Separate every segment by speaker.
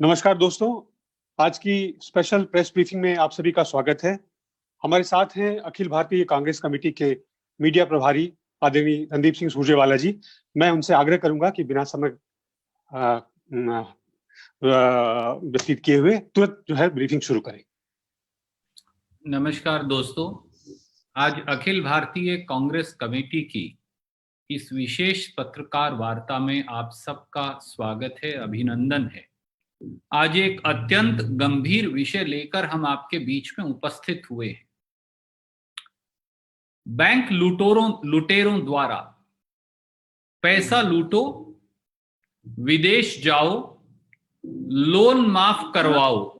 Speaker 1: नमस्कार दोस्तों, आज की स्पेशल प्रेस ब्रीफिंग में आप सभी का स्वागत है। हमारे साथ हैं अखिल भारतीय कांग्रेस कमेटी के मीडिया प्रभारी आदरणीय रणदीप सिंह सुरजेवाला जी। मैं उनसे आग्रह करूंगा कि बिना समय व्यतीत किए हुए तुरंत जो है ब्रीफिंग शुरू करें।
Speaker 2: नमस्कार दोस्तों, आज अखिल भारतीय कांग्रेस कमेटी की इस विशेष पत्रकार वार्ता में आप सबका स्वागत है, अभिनंदन है। आज एक अत्यंत गंभीर विषय लेकर हम आपके बीच में उपस्थित हुए हैं। बैंक लुटेरों द्वारा पैसा लूटो, विदेश जाओ, लोन माफ करवाओ,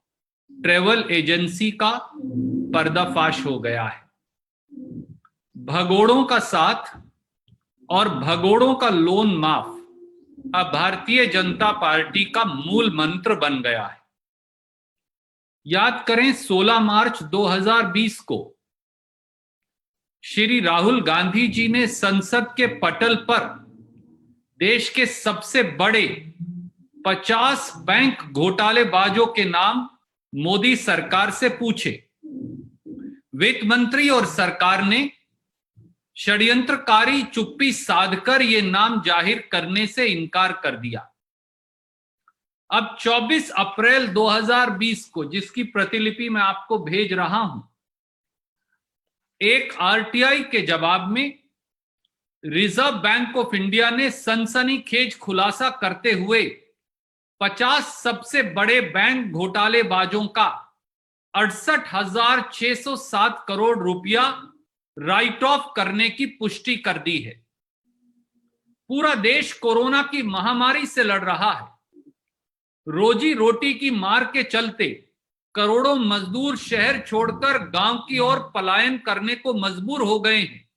Speaker 2: ट्रेवल एजेंसी का पर्दाफाश हो गया है। भगोड़ों का साथ और भगोड़ों का लोन माफ अब भारतीय जनता पार्टी का मूल मंत्र बन गया है। याद करें 16 मार्च 2020 को श्री राहुल गांधी जी ने संसद के पटल पर देश के सबसे बड़े 50 बैंक घोटालेबाजों के नाम मोदी सरकार से पूछे। वित्त मंत्री और सरकार ने षड्यंत्रकारी चुप्पी साधकर ये नाम जाहिर करने से इनकार कर दिया। अब 24 अप्रैल 2020 को, जिसकी प्रतिलिपि मैं आपको भेज रहा हूं, एक आरटीआई के जवाब में रिजर्व बैंक ऑफ इंडिया ने सनसनीखेज खुलासा करते हुए 50 सबसे बड़े बैंक घोटालेबाजों का 68,607 करोड़ रुपया राइट ऑफ करने की पुष्टि कर दी है। पूरा देश कोरोना की महामारी से लड़ रहा है। रोजी रोटी की मार के चलते करोड़ों मजदूर शहर छोड़कर गांव की ओर पलायन करने को मजबूर हो गए हैं।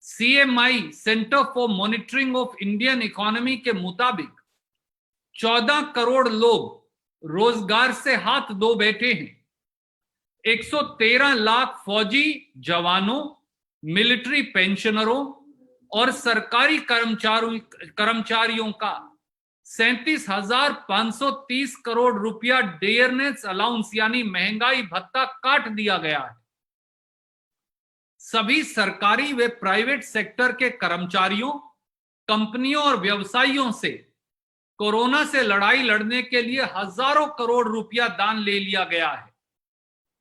Speaker 2: CMI, centre for monitoring of Indian economy के मुताबिक 14 करोड़ लोग रोजगार से हाथ धो बैठे हैं। 113 लाख फौजी जवानों, मिलिट्री पेंशनरों और सरकारी कर्मचारियों का 37,530 करोड़ रुपया डियरनेस अलाउंस यानी महंगाई भत्ता काट दिया गया है। सभी सरकारी व प्राइवेट सेक्टर के कर्मचारियों, कंपनियों और व्यवसायियों से कोरोना से लड़ाई लड़ने के लिए हजारों करोड़ रुपया दान ले लिया गया है।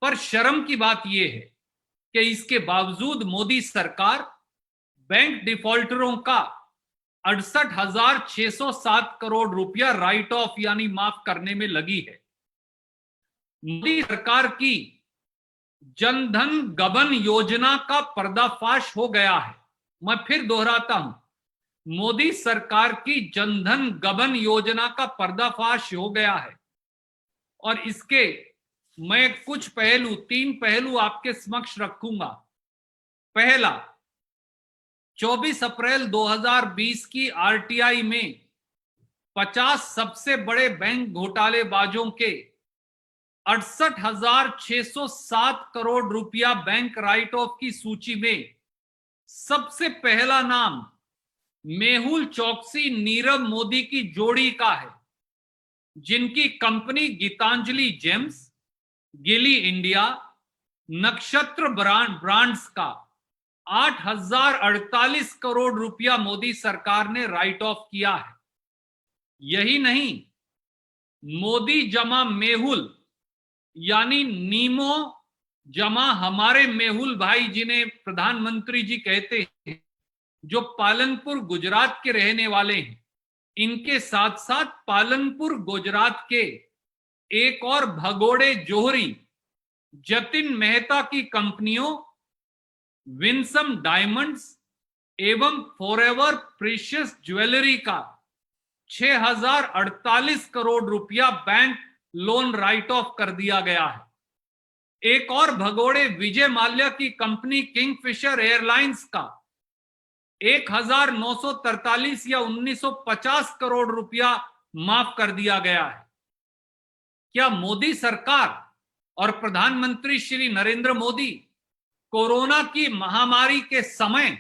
Speaker 2: पर शर्म की बात यह है कि इसके बावजूद मोदी सरकार बैंक डिफॉल्टरों का 68,607 करोड़ रुपया राइट ऑफ यानी माफ करने में लगी है। मोदी सरकार की जनधन गबन योजना का पर्दाफाश हो गया है। मैं फिर दोहराता हूं, मोदी सरकार की जनधन गबन योजना का पर्दाफाश हो गया है। और इसके मैं कुछ पहलू, 3 पहलू आपके समक्ष रखूंगा। पहला, 24 अप्रैल 2020 की आरटीआई में 50 सबसे बड़े बैंक घोटालेबाजों के 68,607 करोड़ रुपया बैंक राइट ऑफ की सूची में सबसे पहला नाम मेहुल चोकसी, नीरव मोदी की जोड़ी का है, जिनकी कंपनी गीतांजलि जेम्स, गिली इंडिया, नक्षत्र ब्रांड्स का 8,048 करोड़ रुपया मोदी सरकार ने राइट ऑफ किया है। यही नहीं, मोदी जमा मेहुल यानी नीमो जमा हमारे मेहुल भाई, जिन्हें प्रधानमंत्री जी कहते हैं, जो पालनपुर गुजरात के रहने वाले हैं, इनके साथ साथ पालनपुर गुजरात के एक और भगोड़े जोहरी जतिन मेहता की कंपनियों विंसम डायमंड्स एवं फॉरएवर प्रीशियस ज्वेलरी का 6,048 करोड़ रुपया बैंक लोन राइट ऑफ कर दिया गया है। एक और भगोड़े विजय माल्या की कंपनी किंगफिशर एयरलाइंस का 1,943 या 1,950 करोड़ रुपया माफ कर दिया गया है। क्या मोदी सरकार और प्रधानमंत्री श्री नरेंद्र मोदी कोरोना की महामारी के समय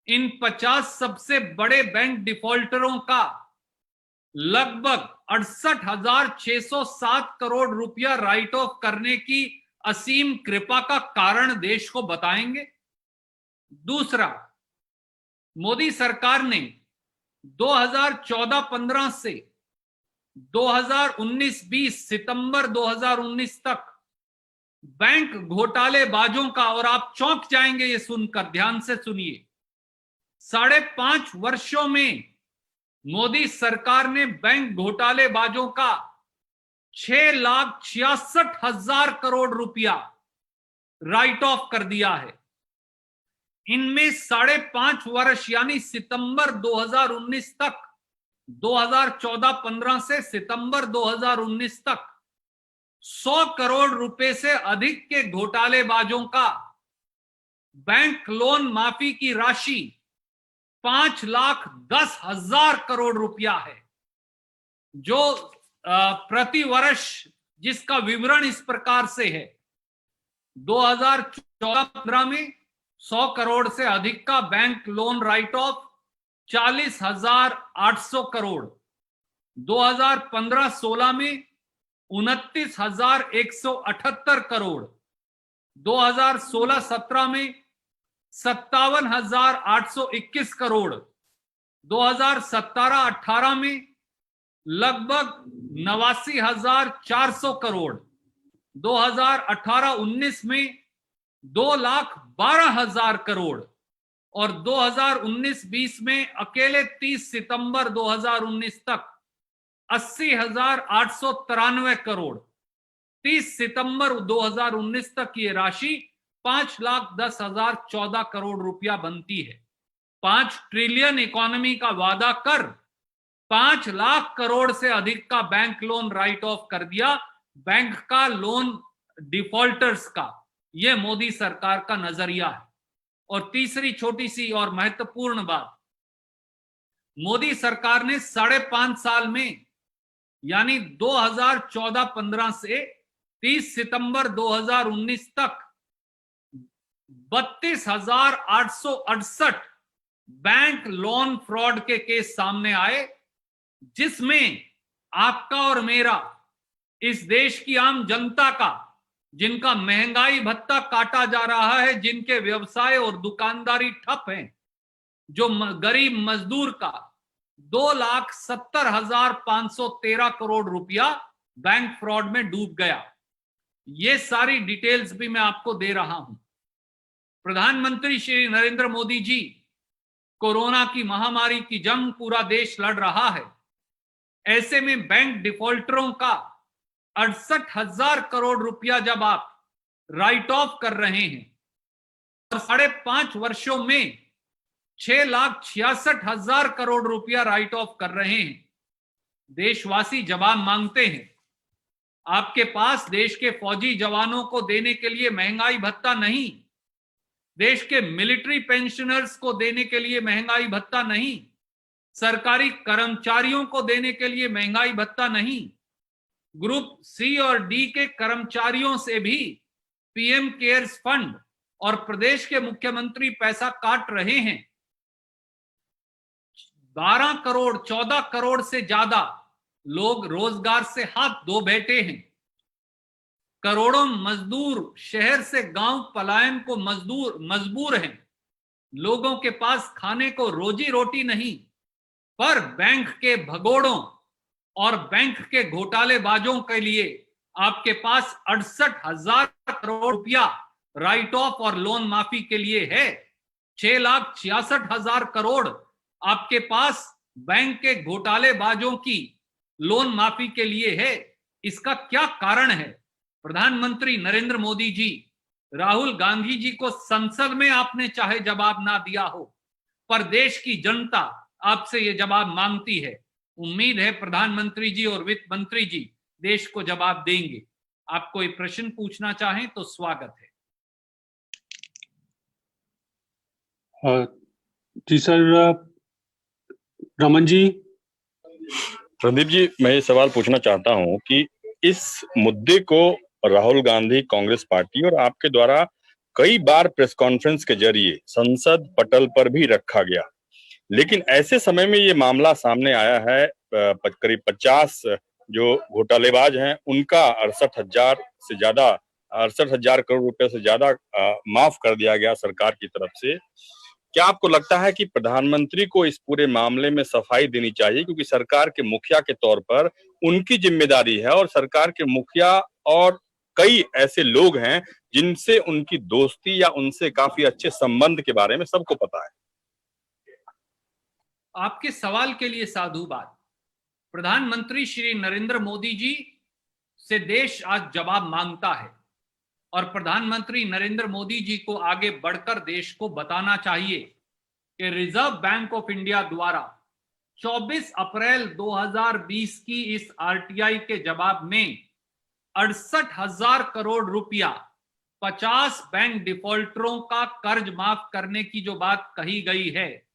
Speaker 2: इन 50 सबसे बड़े बैंक डिफॉल्टरों का लगभग 68,607 करोड़ रुपया राइट ऑफ करने की असीम कृपा का कारण देश को बताएंगे? दूसरा, मोदी सरकार ने 2014-15 से 2019-20 सितंबर 2019 तक बैंक घोटालेबाजों का, और आप चौंक जाएंगे ये सुनकर, ध्यान से सुनिए, 5.5 वर्षों में मोदी सरकार ने बैंक घोटालेबाजों का 6,66,000 करोड़ रुपया राइट ऑफ कर दिया है। इनमें 5.5 वर्ष यानी सितंबर 2019 तक, 2014-15 से सितंबर 2019 तक 100 करोड़ रुपए से अधिक के घोटालेबाजों का बैंक लोन माफी की राशि 5,10,000 करोड़ रुपया है, जो प्रति वर्ष, जिसका विवरण इस प्रकार से है: 2014-15 में 100 करोड़ से अधिक का bank loan right of 40,800 crore, 2015-16 में 29,178 करोड़, 2016-17 में 57,821 करोड़, 2017-18 में लगभग 89,400 करोड़, 2018-19 में 2,12,000 करोड़, और 2019-20 में अकेले 30 सितंबर 2019 तक 80,893 करोड़। 30 सितंबर 2019 तक ये राशि 5,10,014 करोड़ रुपया बनती है। 5 ट्रिलियन इकोनॉमी का वादा कर 5 लाख करोड़ से अधिक का बैंक लोन राइट ऑफ कर दिया, बैंक का लोन डिफॉल्टर्स का। यह मोदी सरकार का नजरिया है। और तीसरी छोटी सी और महत्वपूर्ण बात, मोदी सरकार ने 5.5 साल में यानी 2014-15 से 30 सितंबर 2019 तक 32,868 बैंक लोन फ्रॉड के केस सामने आए, जिसमें आपका और मेरा, इस देश की आम जनता का, जिनका महंगाई भत्ता काटा जा रहा है, जिनके व्यवसाय और दुकानदारी ठप हैं, जो गरीब मजदूर का 2,70,513 करोड़ रुपया बैंक फ्रॉड में डूब गया। ये सारी डिटेल्स भी मैं आपको दे रहा हूं। प्रधानमंत्री श्री नरेंद्र मोदी जी, कोरोना की महामारी की जंग पूरा देश लड़ रहा है। ऐसे में बैंक डिफॉल्टरों का 68,000 करोड़ रुपया जब आप राइट ऑफ कर रहे हैं और 5.5 वर्षों में 6,66,000 करोड़ रुपया राइट ऑफ कर रहे हैं, देशवासी जवाब मांगते हैं। आपके पास देश के फौजी जवानों को देने के लिए महंगाई भत्ता नहीं, देश के मिलिट्री पेंशनर्स को देने के लिए महंगाई भत्ता नहीं, सरकारी कर्मचारियों को देने के लिए महंगाई भत्ता नहीं, ग्रुप सी और डी के कर्मचारियों से भी पीएम केयर्स फंड और प्रदेश के मुख्यमंत्री पैसा काट रहे हैं। 12 करोड़ 14 करोड़ से ज्यादा लोग रोजगार से हाथ धो बैठे हैं। करोड़ों मजदूर शहर से गांव पलायन को मजबूर हैं। लोगों के पास खाने को रोजी रोटी नहीं, पर बैंक के भगोड़ों और बैंक के घोटालेबाजों के लिए आपके पास 68,000 करोड़ रुपया राइट ऑफ और लोन माफी के लिए है। 6,66,000 करोड़ आपके पास बैंक के घोटालेबाजों की लोन माफी के लिए है। इसका क्या कारण है? प्रधानमंत्री नरेंद्र मोदी जी, राहुल गांधी जी को संसद में आपने चाहे जवाब ना दिया हो, पर देश की जनता आपसे ये जवाब मांगती है। उम्मीद है प्रधानमंत्री जी और वित्त मंत्री जी देश को जवाब देंगे। आप कोई प्रश्न पूछना चाहें तो स्वागत है।
Speaker 1: जी सर, रमन जी।
Speaker 3: प्रदीप जी, मैं ये सवाल पूछना चाहता हूं कि इस मुद्दे को राहुल गांधी, कांग्रेस पार्टी और आपके द्वारा कई बार प्रेस कॉन्फ्रेंस के जरिए संसद पटल पर भी रखा गया। लेकिन ऐसे समय में ये मामला सामने आया है, करीब 50 जो घोटालेबाज हैं उनका 68,000 करोड़ रुपए से ज्यादा माफ कर दिया गया सरकार की तरफ से। क्या आपको लगता है कि प्रधानमंत्री को इस पूरे मामले में सफाई देनी चाहिए, क्योंकि सरकार के मुखिया के तौर पर उनकी जिम्मेदारी है, और सरकार के मुखिया और कई ऐसे लोग हैं जिनसे उनकी दोस्ती या उनसे काफी अच्छे संबंध के बारे में सबको पता है।
Speaker 2: आपके सवाल के लिए साधुवाद। प्रधानमंत्री श्री नरेंद्र मोदी जी से देश आज जवाब मांगता है और प्रधानमंत्री नरेंद्र मोदी जी को आगे बढ़कर देश को बताना चाहिए कि रिजर्व बैंक ऑफ इंडिया द्वारा 24 अप्रैल 2020 की इस आरटीआई के जवाब में 68,000 करोड़ रुपया 50 बैंक डिफॉल्टरों का कर्ज माफ करने की जो बात कही गई है,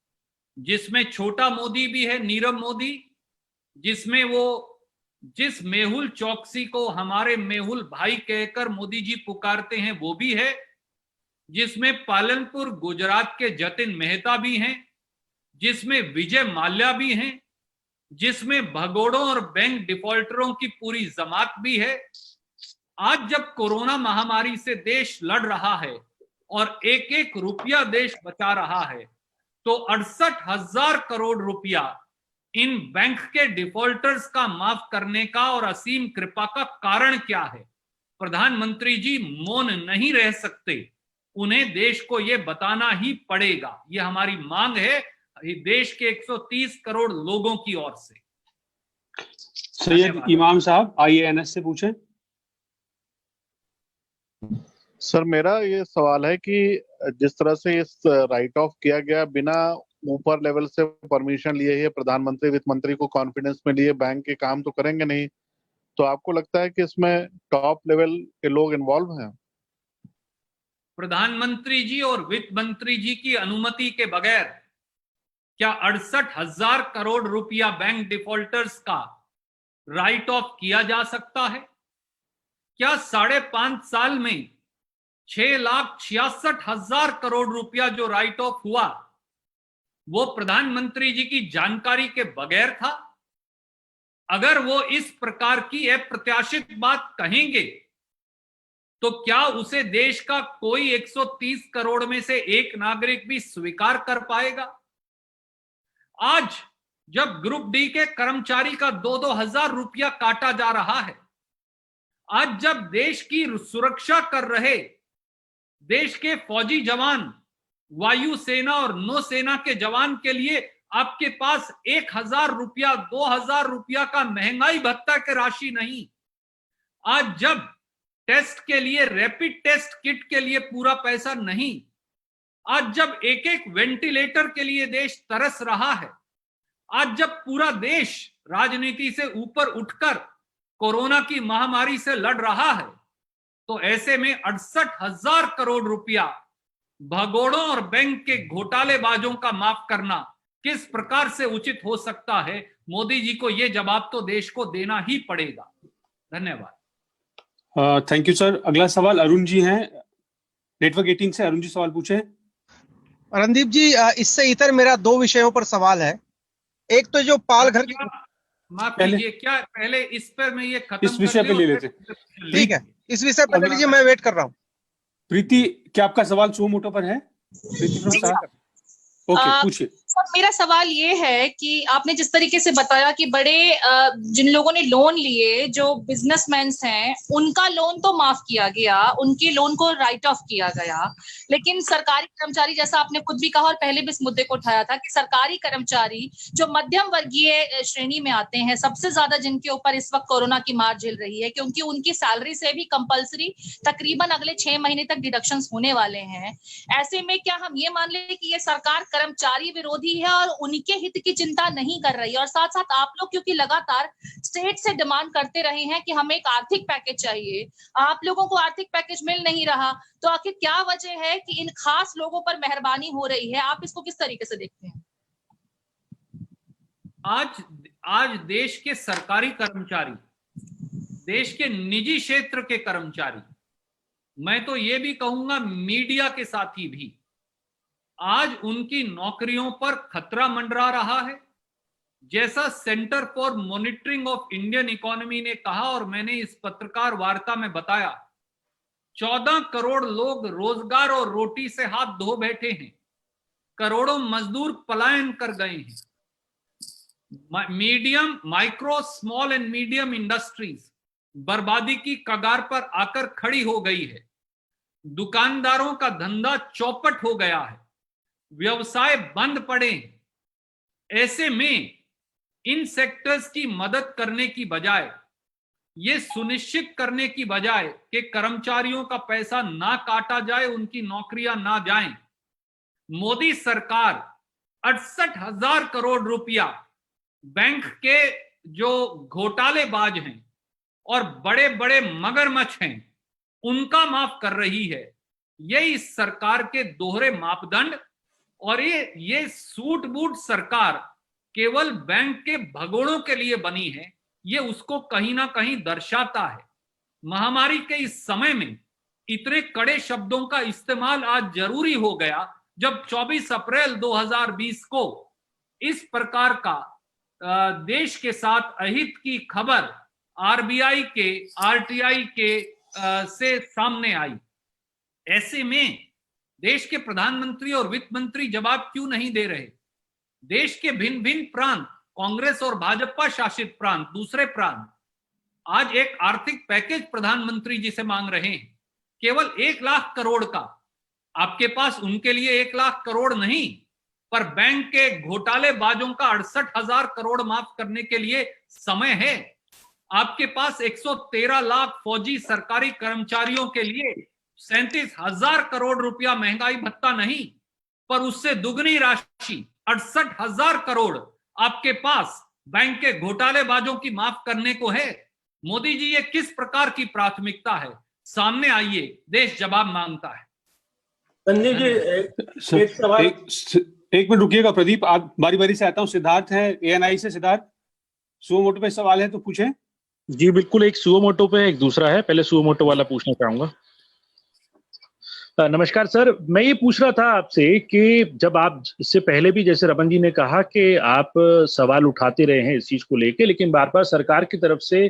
Speaker 2: जिसमें छोटा मोदी भी है, नीरव मोदी, जिसमें वो जिस मेहुल चौकसी को हमारे मेहुल भाई कहकर मोदी जी पुकारते हैं वो भी है, जिसमें पालनपुर गुजरात के जतिन मेहता भी हैं, जिसमें विजय माल्या भी हैं, जिसमें भगोड़ों और बैंक डिफॉल्टरों की पूरी जमात भी है। आज जब कोरोना महामारी से देश लड़ रहा है और एक एक रुपया देश बचा रहा है, तो 68,000 करोड़ रुपया इन बैंक के डिफॉल्टर्स का माफ करने का और असीम कृपा का कारण क्या है? प्रधानमंत्री जी मौन नहीं रह सकते, उन्हें देश को यह बताना ही पड़ेगा। यह हमारी मांग है देश के 130 करोड़ लोगों की ओर से।
Speaker 1: सैयद इमाम साहब IANS से पूछें।
Speaker 4: सर, मेरा ये सवाल है कि जिस तरह से इस राइट ऑफ किया गया बिना ऊपर लेवल से परमिशन लिए ही प्रधानमंत्री वित्त मंत्री को कॉन्फिडेंस में लिए बैंक के काम तो करेंगे नहीं, तो आपको लगता है कि इसमें टॉप लेवल के लोग इन्वॉल्व हैं?
Speaker 2: प्रधानमंत्री जी और वित्त मंत्री जी की अनुमति के बगैर क्या 68,000 करोड़ रुपया बैंक डिफॉल्टर्स का राइट ऑफ किया जा सकता है? क्या 5.5 साल में 6,66,000 करोड़ रुपया जो राइट ऑफ हुआ वो प्रधानमंत्री जी की जानकारी के बगैर था? अगर वो इस प्रकार की अप्रत्याशित बात कहेंगे तो क्या उसे देश का कोई 130 करोड़ में से एक नागरिक भी स्वीकार कर पाएगा? आज जब ग्रुप डी के कर्मचारी का 2-2 हजार रुपया काटा जा रहा है, आज जब देश की सुरक्षा कर रहे देश के फौजी जवान, वायुसेना और नौसेना के जवान के लिए आपके पास 1,000 रुपया 2,000 रुपया का महंगाई भत्ता की राशि नहीं, आज जब टेस्ट के लिए, रैपिड टेस्ट किट के लिए पूरा पैसा नहीं, आज जब एक एक वेंटिलेटर के लिए देश तरस रहा है, आज जब पूरा देश राजनीति से ऊपर उठकर कोरोना की महामारी से लड़ रहा है, तो ऐसे में 68,000 करोड़ रुपया भगोड़ों और बैंक के घोटालेबाजों का माफ करना किस प्रकार से उचित हो सकता है? मोदी जी को यह जवाब तो देश को देना ही पड़ेगा। धन्यवाद।
Speaker 1: Thank you sir. अगला सवाल अरुण जी हैं, नेटवर्क 18 से। अरुण जी सवाल पूछे।
Speaker 5: रणदीप जी, इससे इतर मेरा 2 विषयों पर सवाल है। एक तो जो पाल घर की,
Speaker 2: माफ कीजिए, क्या पहले इस पर मैं ये खत्म
Speaker 1: इस विषय पे ले लेते?
Speaker 5: ठीक है, इस विषय पर लीजिए, मैं वेट कर रहा हूँ।
Speaker 1: प्रीति, क्या आपका सवाल सुमो मोटो पर है? प्रीति साहब, ओके, पूछिए।
Speaker 6: मेरा सवाल ये है कि आपने जिस तरीके से बताया कि बड़े जिन लोगों ने लोन लिए, जो बिजनेसमैन हैं, उनका लोन तो माफ किया गया, उनके लोन को राइट ऑफ किया गया, लेकिन सरकारी कर्मचारी, जैसा आपने खुद भी कहा और पहले भी इस मुद्दे को उठाया था, कि सरकारी कर्मचारी जो मध्यम वर्गीय श्रेणी में आते हैं, सबसे ज्यादा जिनके ऊपर इस वक्त कोरोना की मार झेल रही है, क्योंकि उनकी सैलरी से भी कंपलसरी तकरीबन अगले 6 महीने तक डिडक्शंस होने वाले हैं। ऐसे में क्या हम ये मान लें कि ये सरकार कर्मचारी विरोधी है और उनके हित की चिंता नहीं कर रही है? और साथ साथ आप लोग क्योंकि लगातार स्टेट से डिमांड करते रहे हैं कि हमें एक आर्थिक पैकेज चाहिए, आप लोगों को आर्थिक पैकेज मिल नहीं रहा, तो आखिर क्या वजह है कि इन खास लोगों पर मेहरबानी हो रही है? आप इसको किस तरीके से देखते हैं?
Speaker 2: आज देश के सरकारी कर्मचारी, देश के निजी क्षेत्र के कर्मचारी, मैं तो ये भी कहूंगा मीडिया के साथी भी आज उनकी नौकरियों पर खतरा मंडरा रहा है। जैसा centre for monitoring of Indian economy ने कहा और मैंने इस पत्रकार वार्ता में बताया, 14 करोड़ लोग रोजगार और रोटी से हाथ धो बैठे हैं, करोड़ों मजदूर पलायन कर गए हैं, medium, micro, small and medium industries बर्बादी की कगार पर आकर खड़ी हो गई है, दुकानदारों का धंधा चौपट हो गया है, व्यवसाय बंद पड़े हैं। ऐसे में इन सेक्टर्स की मदद करने की बजाय, ये सुनिश्चित करने की बजाय कि कर्मचारियों का पैसा ना काटा जाए, उनकी नौकरियां ना जाएं, मोदी सरकार 68,000 करोड़ रुपया बैंक के जो घोटालेबाज हैं और बड़े बड़े मगरमच्छ हैं उनका माफ कर रही है। ये इस सरकार के दोहरे मापदंड और ये सूट बूट सरकार केवल बैंक के भगोड़ों के लिए बनी है, ये उसको कहीं ना कहीं दर्शाता है। महामारी के इस समय में इतने कड़े शब्दों का इस्तेमाल आज जरूरी हो गया जब 24 अप्रैल 2020 को इस प्रकार का देश के साथ अहित की खबर आरबीआई के, आरटीआई के से सामने आई। ऐसे में देश के प्रधानमंत्री और वित्त मंत्री जवाब क्यों नहीं दे रहे? देश के भिन्न भिन्न प्रांत, कांग्रेस और भाजपा शासित प्रांत, दूसरे प्रांत आज एक आर्थिक पैकेज प्रधानमंत्री जी से मांग रहे हैं, केवल 1 लाख करोड़ का। आपके पास उनके लिए 1 लाख करोड़ नहीं, पर बैंक के घोटालेबाजों का 68,000 करोड़ माफ करने के लिए समय है। आपके पास 113 लाख फौजी सरकारी कर्मचारियों के लिए 37,000 करोड़ रुपया महंगाई भत्ता नहीं, पर उससे दुगनी राशि 68,000 करोड़ आपके पास बैंक के घोटालेबाजों की माफ करने को है। मोदी जी, ये किस प्रकार की प्राथमिकता है? सामने आइए, देश जवाब मांगता है।
Speaker 7: संजय जी, एक सवाल।
Speaker 1: एक मिनट रुकिएगा प्रदीप, आप बारी बारी से आता हूँ। सिद्धार्थ है एएनआई से। सिद्धार्थ, सुओ मोटो पे सवाल है तो पूछें।
Speaker 8: जी बिल्कुल, एक सुओ मोटो पे, एक दूसरा है। पहले सुओ मोटो वाला पूछना चाहूंगा। नमस्कार सर, मैं ये पूछ रहा था आपसे कि जब आप इससे पहले भी, जैसे रमन जी ने कहा कि आप सवाल उठाते रहे हैं इस चीज को लेके, लेकिन बार बार सरकार की तरफ से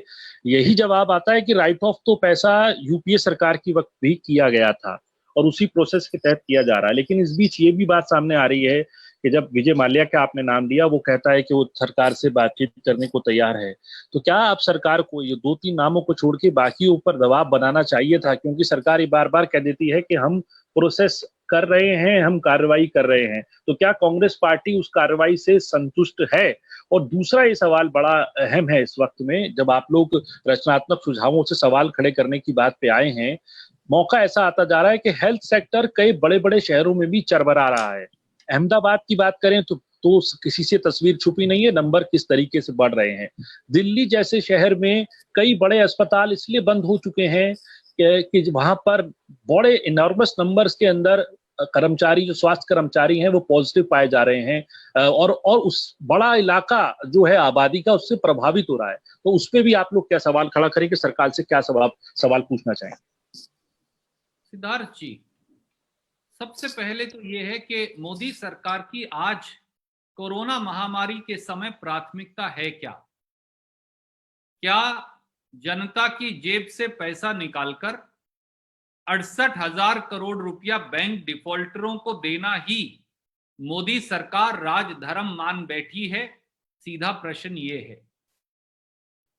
Speaker 8: यही जवाब आता है कि राइट ऑफ तो पैसा यूपीए सरकार की वक्त भी किया गया था और उसी प्रोसेस के तहत किया जा रहा है। लेकिन इस बीच ये भी बात सामने आ रही है कि जब विजय माल्या का आपने नाम लिया, वो कहता है कि वो सरकार से बातचीत करने को तैयार है। तो क्या आप सरकार को ये 2-3 नामों को छोड़ के बाकियों पर दबाव बनाना चाहिए था? क्योंकि सरकार ये बार बार कह देती है कि हम प्रोसेस कर रहे हैं, हम कार्रवाई कर रहे हैं। तो क्या कांग्रेस पार्टी उस कार्रवाई से संतुष्ट है? और दूसरा ये सवाल बड़ा अहम है इस वक्त में, जब आप लोग रचनात्मक सुझावों से सवाल खड़े करने की बात पे आए हैं, मौका ऐसा आता जा रहा है कि हेल्थ सेक्टर कई बड़े बड़े शहरों में भी चरमरा रहा है। अहमदाबाद की बात करें तो किसी से तस्वीर छुपी नहीं है, नंबर किस तरीके से बढ़ रहे हैं। दिल्ली जैसे शहर में कई बड़े अस्पताल इसलिए बंद हो चुके हैं कि वहां पर बड़े इनॉर्मस नंबर्स के अंदर कर्मचारी, जो स्वास्थ्य कर्मचारी हैं, वो पॉजिटिव पाए जा रहे हैं और उस बड़ा इलाका जो है आबादी का, उससे प्रभावित हो रहा है। तो उस पर भी आप लोग क्या सवाल खड़ा करेंगे? सरकार से क्या सवाल पूछना चाहें?
Speaker 2: सिद्धार्थ जी, सबसे पहले तो ये है कि मोदी सरकार की आज कोरोना महामारी के समय प्राथमिकता है क्या? क्या जनता की जेब से पैसा निकालकर 68,000 करोड़ रुपया बैंक डिफॉल्टरों को देना ही मोदी सरकार राजधर्म मान बैठी है? सीधा प्रश्न ये है।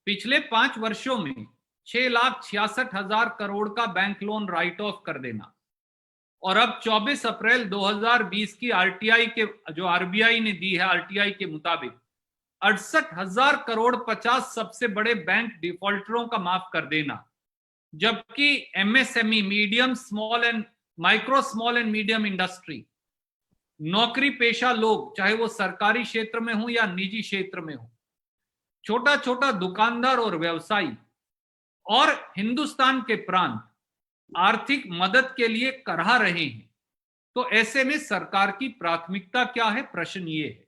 Speaker 2: पिछले 5 वर्षों में 6,66,000 करोड़ का बैंक लोन राइट ऑफ कर देना और अब 24 अप्रैल 2020 की आरटीआई के, जो आरबीआई ने दी है, आरटीआई के मुताबिक 68,000 करोड़ 50 सबसे बड़े बैंक डिफॉल्टरों का माफ कर देना, जबकि MSME, medium small and micro small and medium industry, नौकरी पेशा लोग, चाहे वो सरकारी क्षेत्र में हो या निजी क्षेत्र में हो, छोटा छोटा दुकानदार और व्यवसायी और हिंदुस्तान के प्रांत आर्थिक मदद के लिए करहा रहे हैं। तो ऐसे में सरकार की प्राथमिकता क्या है? प्रश्न ये है।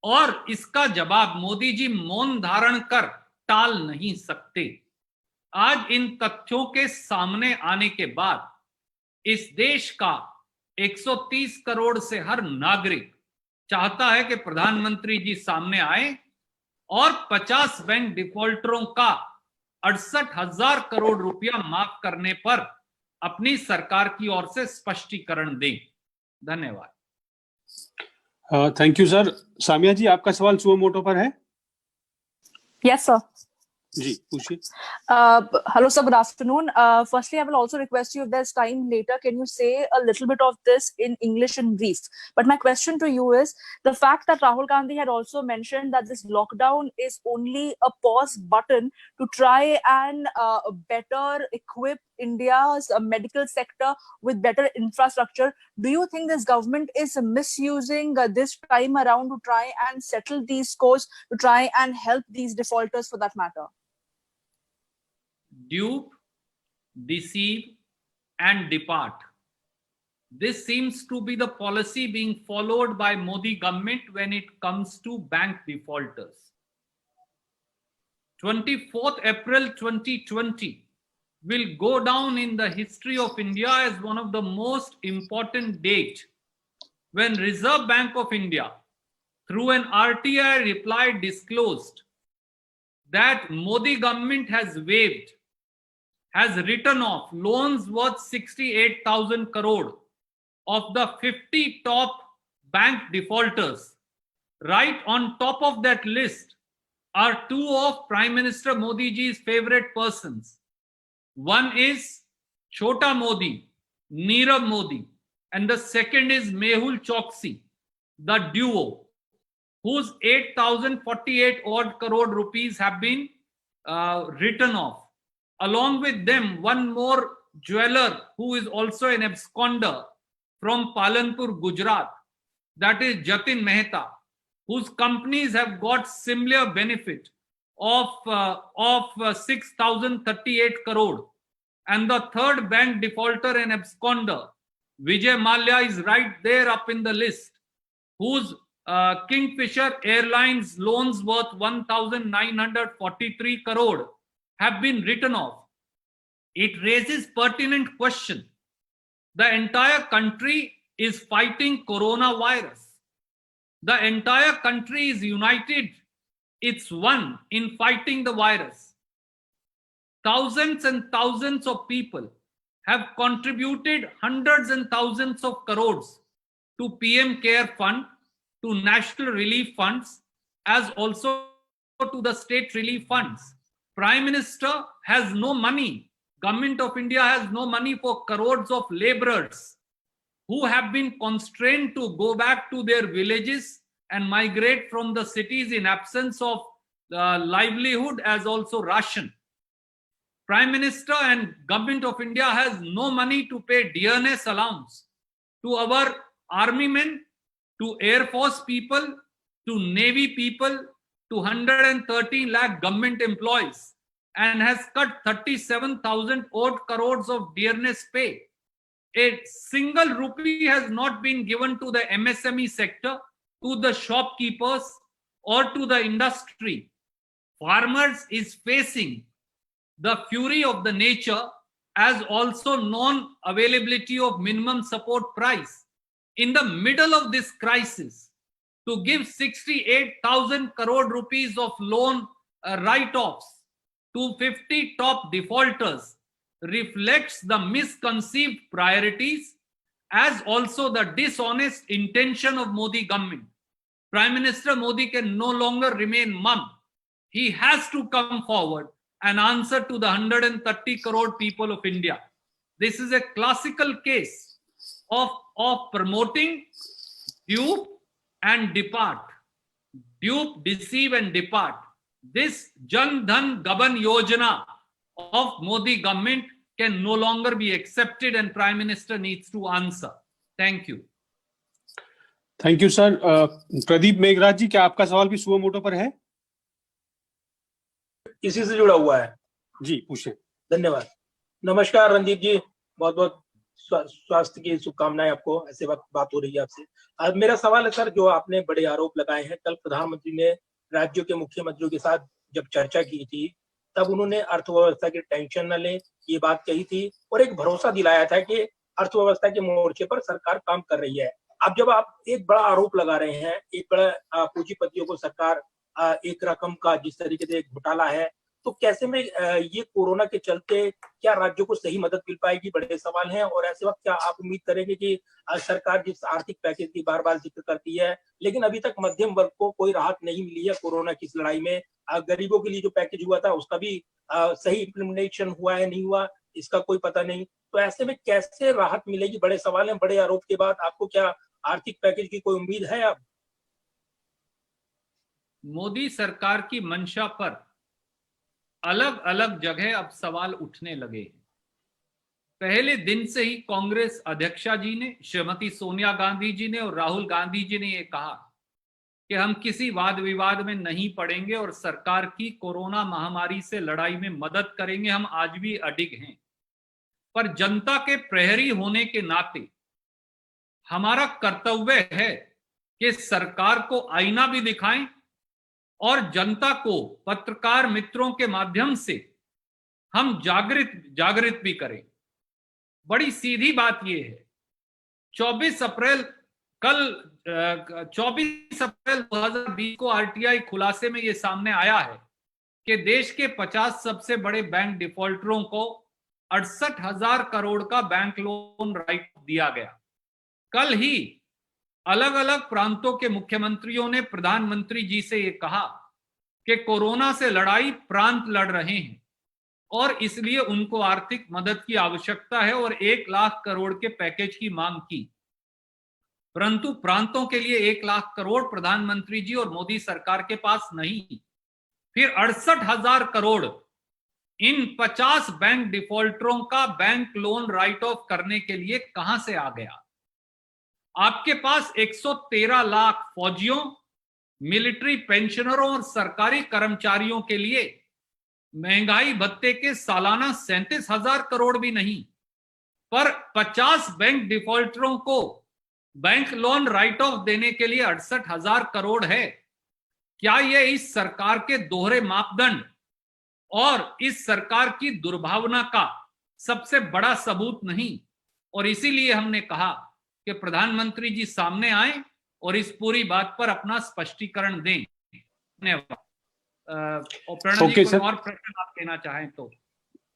Speaker 2: और इसका जवाब मोदी जी मौन धारण कर टाल नहीं सकते। आज इन तथ्यों के सामने आने के बाद इस देश का 130 करोड़ से हर नागरिक चाहता है कि प्रधानमंत्री जी सामने आए और 50 बैंक डिफॉल्टरों का 68,000 करोड़ रुपया माफ करने पर अपनी सरकार की ओर से स्पष्टीकरण दें। धन्यवाद।
Speaker 1: Thank you sir. Samiya ji, आपका सवाल सुओ मोटो पर है?
Speaker 9: Yes, sir.
Speaker 1: जी पूछिए।
Speaker 9: Hello, sir. Good afternoon. Firstly, I will also request you if there's time later, can you say a little bit of this in English in brief? But my question to you is the fact that Rahul Gandhi had also mentioned that this lockdown is only a pause button to try and better equip India's medical sector with better infrastructure. Do you think this government is misusing this time around to try and settle these scores, to try and help these defaulters for that matter?
Speaker 2: Dupe, deceive, and depart. This seems to be the policy being followed by Modi government when it comes to bank defaulters. 24th April 2020 will go down in the history of India as one of the most important dates when Reserve Bank of India, through an RTI reply, disclosed that Modi government has written off loans worth 68,000 crore of the 50 top bank defaulters. Right on top of that list are two of Prime Minister Modi ji's favorite persons. One is Chota Modi, Nirav Modi, and the second is Mehul Choksi, the duo, whose 8,048 odd crore rupees have been written off. Along with them, one more jeweler who is also an absconder from Palanpur, Gujarat, that is Jatin Mehta, whose companies have got similar benefit of 6,038 crore. And the third bank defaulter and absconder, Vijay Mallya, is right there up in the list, whose Kingfisher Airlines loans worth 1,943 crore have been written off. It raises pertinent question. The entire country is fighting coronavirus. The entire country is united. It's one in fighting the virus. Thousands and thousands of people have contributed hundreds and thousands of crores to PM Care Fund, to National Relief Funds, as also to the state relief funds. Prime Minister has no money. Government of India has no money for crores of laborers who have been constrained to go back to their villages and migrate from the cities in absence of livelihood as also ration. Prime Minister and Government of India has no money to pay dearness allowance to our army men, to Air Force people, to Navy people, to 113 lakh government employees, and has cut 37,000 odd crores of dearness pay. A single rupee has not been given to the MSME sector, to the shopkeepers, or to the industry. Farmers is facing the fury of the nature, as also non-availability of minimum support price. In the middle of this crisis, to give 68,000 crore rupees of loan write-offs to 50 top defaulters reflects the misconceived priorities as also the dishonest intention of Modi government. Prime Minister Modi can no longer remain mum. He has to come forward and answer to the 130 crore people of India. This is a classical case of promoting dupe and depart. Dupe, deceive and depart. This Jan Dhan Gaban Yojana of Modi government can no longer be accepted and Prime Minister needs to answer. Thank you.
Speaker 1: Thank you sir. Pradeep Meghraj ji, क्या आपका सवाल भी suo motu पर है?
Speaker 7: इसी से जुड़ा हुआ है
Speaker 1: जी, पूछें।
Speaker 7: धन्यवाद। नमस्कार रणदीप जी, बहुत बहुत स्वास्थ्य की शुभकामनाएं आपको। ऐसे बात हो रही है आपसे। आज मेरा सवाल है सर, जो आपने बड़े आरोप लगाए हैं, कल प्रधानमंत्री ने राज्यों के मुख्यमंत्रियों के साथ जब चर्चा की थी तब उन्होंने अर्थव्यवस्था की टेंशन न लें ये बात कही थी और एक भरोसा दिलाया था कि अर्थव्यवस्था के मोर्चे पर सरकार काम कर रही है। अब जब आप एक बड़ा आरोप लगा रहे हैं, एक बड़ा पूंजीपतियों को सरकार एक रकम का जिस तरीके से एक घोटाला है, तो कैसे में ये कोरोना के चलते क्या राज्यों को सही मदद मिल पाएगी, बड़े सवाल हैं। और ऐसे वक्त क्या आप उम्मीद करेंगे कि सरकार जिस आर्थिक पैकेज की बार बार जिक्र करती है, लेकिन अभी तक मध्यम वर्ग को कोई राहत नहीं मिली है कोरोना की इस लड़ाई में। गरीबों के लिए जो पैकेज हुआ था उसका भी सही इम्प्लीमेंटेशन हुआ है नहीं हुआ, इसका कोई पता नहीं। तो ऐसे में कैसे राहत मिलेगी, बड़े सवाल हैं। बड़े आरोप के बाद आपको क्या आर्थिक पैकेज की कोई उम्मीद है? अब
Speaker 2: मोदी सरकार की मंशा पर अलग अलग जगह अब सवाल उठने लगे हैं। पहले दिन से ही कांग्रेस अध्यक्षा जी ने, श्रीमती सोनिया गांधी जी ने और राहुल गांधी जी ने ये कहा कि हम किसी वाद विवाद में नहीं पड़ेंगे और सरकार की कोरोना महामारी से लड़ाई में मदद करेंगे। हम आज भी अडिग हैं, पर जनता के प्रहरी होने के नाते हमारा कर्तव्य है कि सरकार को आईना भी दिखाएं और जनता को पत्रकार मित्रों के माध्यम से हम जागृत भी करें। बड़ी सीधी बात यह है, 24 अप्रैल 2020 को आरटीआई खुलासे में यह सामने आया है कि देश के 50 सबसे बड़े बैंक डिफॉल्टरों को 68,000 करोड़ का बैंक लोन राइट दिया गया। कल ही अलग अलग प्रांतों के मुख्यमंत्रियों ने प्रधानमंत्री जी से ये कहा कि कोरोना से लड़ाई प्रांत लड़ रहे हैं और इसलिए उनको आर्थिक मदद की आवश्यकता है और 1 लाख करोड़ के पैकेज की मांग की। परंतु प्रांतों के लिए 1 लाख करोड़ प्रधानमंत्री जी और मोदी सरकार के पास नहीं। फिर 68,000 करोड़ इन 50 बैंक डिफॉल्टरों का बैंक लोन राइट ऑफ करने के लिए कहां से आ गया? आपके पास 113 लाख फौजियों, मिलिट्री पेंशनरों और सरकारी कर्मचारियों के लिए महंगाई भत्ते के सालाना 37,000 करोड़ भी नहीं, पर 50 बैंक डिफॉल्टरों को बैंक लोन राइट ऑफ देने के लिए 68,000 करोड़ है। क्या यह इस सरकार के दोहरे मापदंड और इस सरकार की दुर्भावना का सबसे बड़ा सबूत नहीं? और इसीलिए हमने कहा कि प्रधानमंत्री जी सामने आए और इस पूरी बात पर अपना स्पष्टीकरण दें। धन्यवाद। और प्रणव जी कोई और प्रश्न आप देना चाहें तो?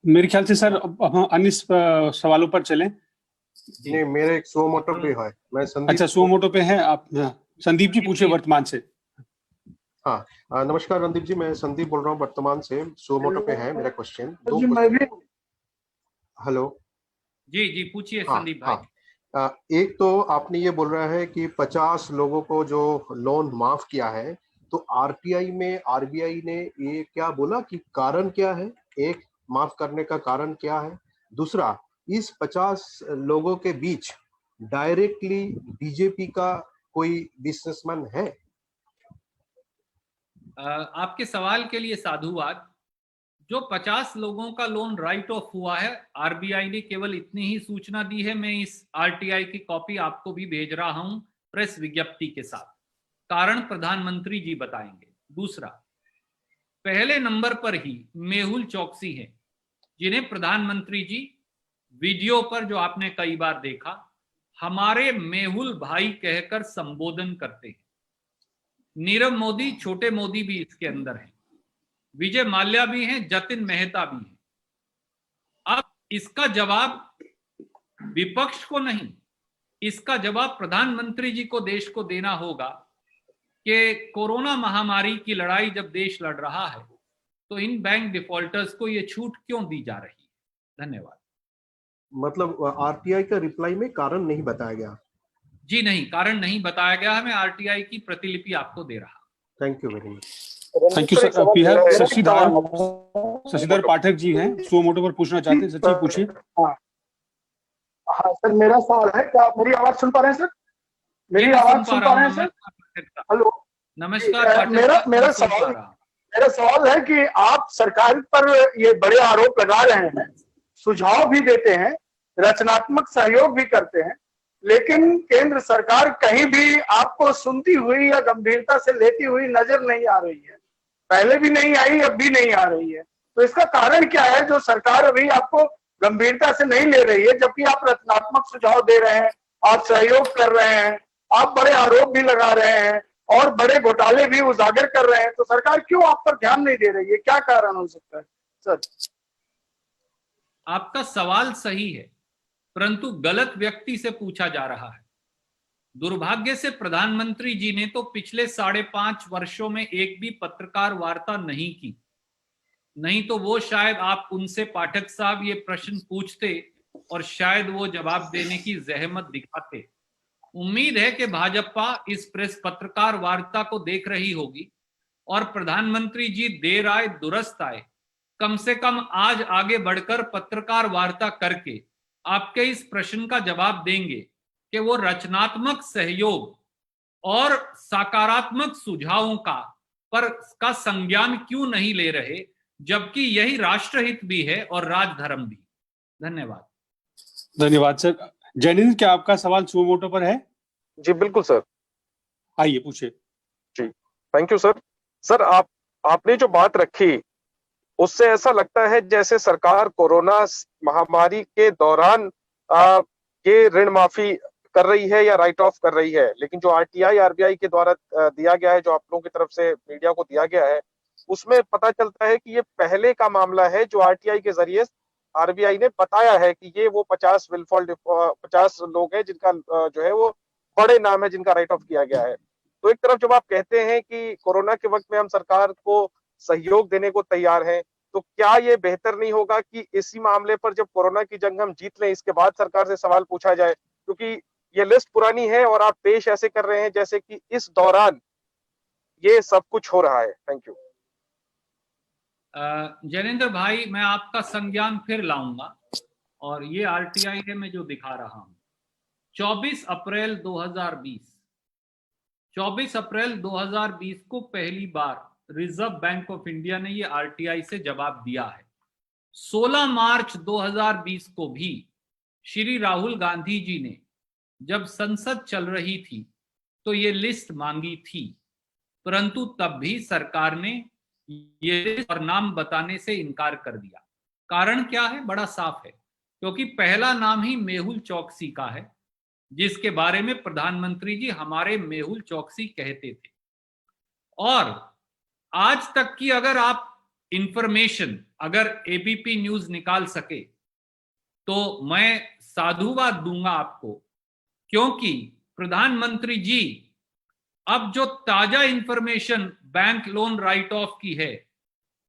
Speaker 1: मेरे ख्याल से सर अब हम अन्य सवालों पर चलें।
Speaker 10: नहीं, मेरे एक सुओ मोटो पे है। मैं संदीप।
Speaker 1: अच्छा, सुओ मोटो पे है आप। संदीप जी पूछिए वर्तमान से।
Speaker 10: हाँ, नमस्कार रणदीप जी, मैं संदीप बोल रहा हूँ वर्तमान से। सुओ मोटो पे है मेरा क्वेश्चन। हेलो
Speaker 2: जी जी पूछिए संदीप भाई।
Speaker 10: एक तो आपने ये बोल रहा है कि 50 लोगों को जो लोन माफ किया है, तो आरटीआई में आरबीआई ने ये क्या बोला कि कारण क्या है? एक, माफ करने का कारण क्या है? दूसरा, इस 50 लोगों के बीच डायरेक्टली बीजेपी का कोई बिजनेसमैन है?
Speaker 2: आपके सवाल के लिए साधुवाद। जो 50 लोगों का लोन राइट ऑफ हुआ है, आरबीआई ने केवल इतनी ही सूचना दी है। मैं इस आरटीआई की कॉपी आपको भी भेज रहा हूं प्रेस विज्ञप्ति के साथ। कारण प्रधानमंत्री जी बताएंगे। दूसरा, पहले नंबर पर ही मेहुल चौकसी है, जिन्हें प्रधानमंत्री जी वीडियो पर, जो आपने कई बार देखा, हमारे मेहुल भाई कहकर संबोधन करते हैं। नीरव मोदी, छोटे मोदी भी इसके अंदर हैं, विजय माल्या भी हैं, जतिन मेहता भी हैं। अब इसका जवाब विपक्ष को नहीं, इसका जवाब प्रधानमंत्री जी को, देश को देना होगा कि कोरोना महामारी की लड़ाई जब देश लड़ रहा है तो इन बैंक डिफॉल्टर्स को ये छूट क्यों दी जा रही है? धन्यवाद।
Speaker 10: मतलब आरटीआई का रिप्लाई में कारण नहीं बताया गया?
Speaker 2: जी नहीं, कारण नहीं बताया गया है। मैं आरटीआई की प्रतिलिपि आपको दे रहा हूं।
Speaker 10: Thank you very much.
Speaker 1: Thank you sir. Shashidhar Pathak ji हैं, सुओ मोटो पर पूछना चाहते हैं। सचिव पूछिए।
Speaker 11: हाँ सर, मेरा सवाल है, क्या आप मेरी आवाज सुन पा रहे हैं सर? मेरी आवाज सुन पा रहे हैं सर? हेलो,
Speaker 2: नमस्कार।
Speaker 11: मेरा सवाल है कि आप सरकार पर ये बड़े आरोप लगा रहे हैं, सुझाव भी देते हैं, रचनात्मक सहयोग भी करते हैं, लेकिन केंद्र सरकार कहीं भी आपको सुनती हुई या गंभीरता से लेती हुई नजर नहीं आ रही है। पहले भी नहीं आई, अब भी नहीं आ रही है। तो इसका कारण क्या है जो सरकार अभी आपको गंभीरता से नहीं ले रही है, जबकि आप रचनात्मक सुझाव दे रहे हैं, आप सहयोग कर रहे हैं, आप बड़े आरोप भी लगा रहे हैं और बड़े घोटाले भी उजागर कर रहे हैं, तो सरकार क्यों आप पर ध्यान नहीं दे रही है? क्या कारण हो सकता है सर?
Speaker 2: आपका सवाल सही है, परंतु गलत व्यक्ति से पूछा जा रहा है। दुर्भाग्य से प्रधानमंत्री जी ने तो पिछले 5.5 वर्षों में एक भी पत्रकार वार्ता नहीं की, नहीं तो वो शायद आप उनसे पाठक साहब ये प्रश्न पूछते और शायद वो जवाब देने की जहमत दिखाते। उम्मीद है कि भाजपा इस प्रेस पत्रकार वार्ता को देख रही होगी और प्रधानमंत्री जी देर आए दुरुस्त आए, कम से कम आज आगे बढ़कर पत्रकार वार्ता करके आपके इस प्रश्न का जवाब देंगे कि वो रचनात्मक सहयोग और सकारात्मक सुझावों का संज्ञान क्यों नहीं ले रहे, जबकि यही राष्ट्रहित भी है और राजधर्म भी। धन्यवाद।
Speaker 1: धन्यवाद सर। जैनिंद्र, क्या आपका सवाल सुमो मोटो पर है?
Speaker 12: जी बिल्कुल सर।
Speaker 1: आइए पूछिए।
Speaker 12: जी थैंक यू सर। सर आपने जो बात रखी उससे ऐसा लगता है जैसे सरकार कोरोना महामारी के दौरान ये ऋण माफी कर रही है या राइट ऑफ कर रही है, लेकिन जो आरटीआई आरबीआई के द्वारा दिया गया है, जो आप लोगों की तरफ से मीडिया को दिया गया है, उसमें पता चलता है कि ये पहले का मामला है जो आरटीआई के जरिए आरबीआई ने बताया है कि ये वो 50 लोग हैं जिनका जो है वो बड़े नाम है जिनका राइट ऑफ किया गया है। तो एक तरफ जब आप कहते हैं कि कोरोना के वक्त में हम सरकार को सहयोग देने को तैयार हैं, तो क्या ये बेहतर नहीं होगा कि इसी मामले पर जब कोरोना की जंग हम जीत लें, इसके बाद सरकार से सवाल पूछा जाए, क्योंकि ये लिस्ट पुरानी है और आप पेश ऐसे कर रहे हैं जैसे कि इस दौरान ये सब कुछ हो रहा है। Thank you.
Speaker 2: जैनेंद्र भाई, मैं आपका संज्ञान फिर लाऊंगा और ये आरटीआई है मैं जो दिखा रहा हूं। 24 अप्रैल 2020 को पहली बार रिजर्व बैंक ऑफ इंडिया ने ये आरटीआई से जवाब दिया है। 16 मार्च 2020 को भी श्री राहुल गांधी जी ने जब संसद चल रही थी तो ये लिस्ट मांगी थी, परंतु तब भी सरकार ने ये और नाम बताने से इनकार कर दिया। कारण क्या है? बड़ा साफ है, क्योंकि पहला नाम ही मेहुल चौकसी का है, जिसके बारे में प्रधानमंत्री जी हमारे मेहुल चौकसी कहते थे। और आज तक की अगर आप इंफॉर्मेशन अगर एबीपी न्यूज निकाल सके तो मैं साधुवाद दूंगा आपको, क्योंकि प्रधानमंत्री जी अब जो ताजा information bank loan right of की है